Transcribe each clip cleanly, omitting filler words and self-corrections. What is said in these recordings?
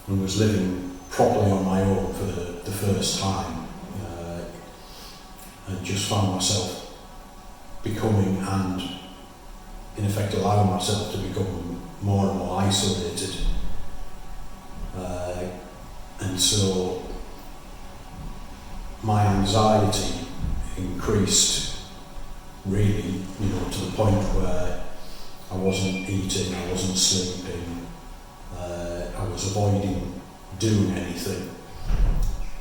and was living properly on my own for the first time, and just found myself becoming, and in effect allowing myself to become more and more isolated. And so my anxiety increased really, to the point where I wasn't eating, I wasn't sleeping, I was avoiding doing anything,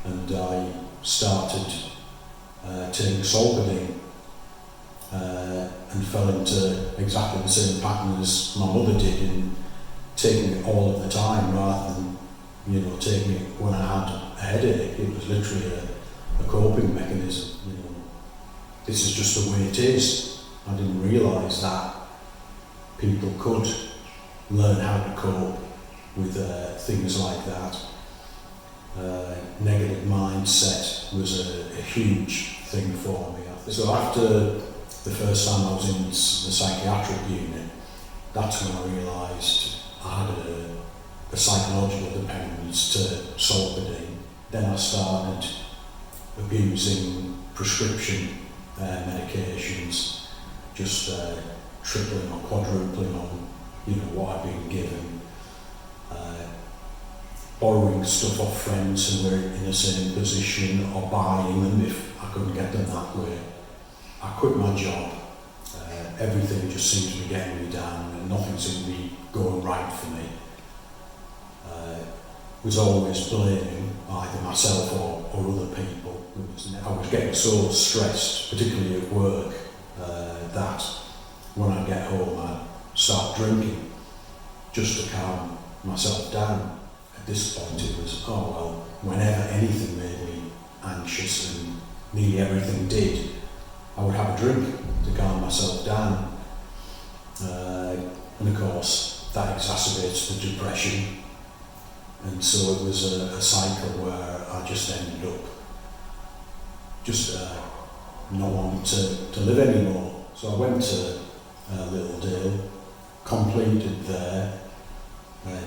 and I started taking Solpadeine, and fell into exactly the same pattern as my mother did, in taking it all of the time rather than taking it when I had a headache. It was literally a coping mechanism. This is just the way it is. I didn't realise that people could learn how to cope with things like that. Negative mindset was a huge thing for me. So after the first time I was in the psychiatric unit, that's when I realised I had a psychological dependence to Solpadeine. Then I started abusing prescription medications, just tripling or quadrupling on what I'd been given, borrowing stuff off friends who were in the same position, or buying them if I couldn't get them that way. I quit my job. Everything just seemed to be getting me down, and nothing seemed to be going right for me. Was always blaming either myself or other people. I was getting so stressed, particularly at work, that when I get home I'd start drinking just to calm myself down. At this point it was, whenever anything made me anxious, and nearly everything did, I would have a drink to calm myself down. And of course that exacerbates the depression. And so it was a cycle where I just ended up not wanting to live anymore. So I went to Littledale, completed there,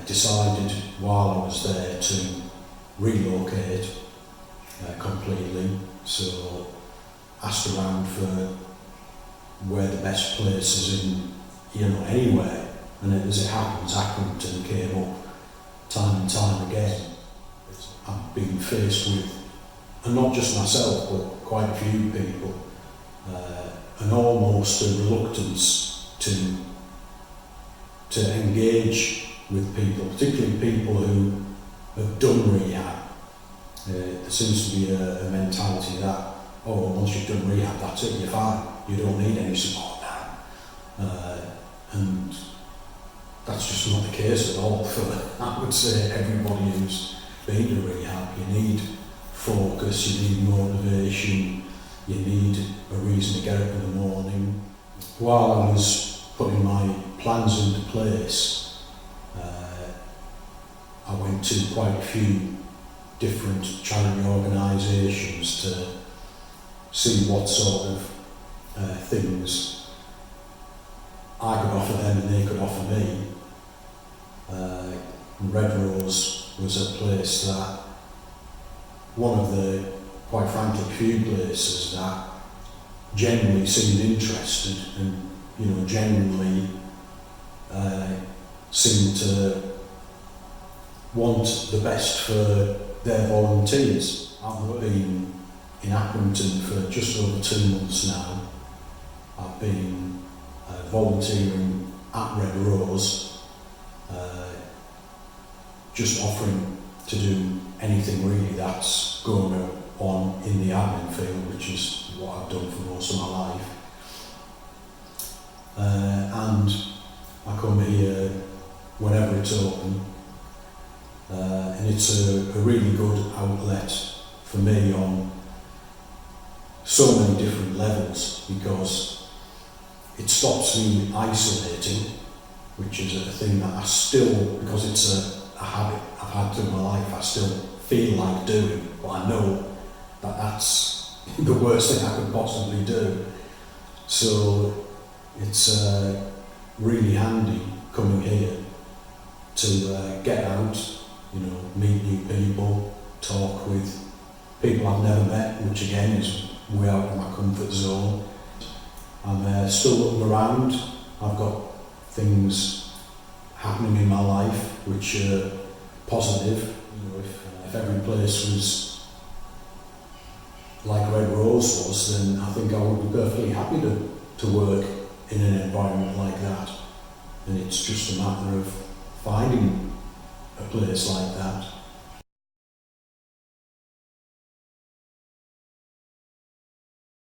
decided while I was there to relocate completely. So asked around for where the best places in, anywhere. And as it happens, Accrington came up time and time again. I've been faced with, and not just myself, but quite a few people, and almost a reluctance to engage with people, particularly people who have done rehab. There seems to be a mentality that, once you've done rehab, that's it, you're fine, you don't need any support now. And that's just not the case at all for, I would say, everybody who's been to rehab. You need focus, you need motivation, you need a reason to get up in the morning. While I was putting my plans into place, I went to quite a few different charity organisations to see what sort of things I could offer them and they could offer me. Red Rose was a place that, one of the, quite frankly, few places that genuinely seemed interested and, genuinely seemed to want the best for their volunteers. I've been in Accrington for just over 2 months now. I've been volunteering at Red Rose, just offering to do anything really that's going on in the admin field, which is what I've done for most of my life. And I come here whenever it's open, and it's a really good outlet for me on so many different levels, because it stops me isolating, which is a thing that I still, because it's a habit I've had through my life, I still feel like doing, but I know that that's the worst thing I could possibly do. So it's really handy coming here to get out, meet new people, talk with people I've never met, which again is way out of my comfort zone. I'm still looking around. I've got things happening in my life which are positive. If every place was like Red Rose was, then I think I would be perfectly happy to work in an environment like that. And it's just a matter of finding a place like that.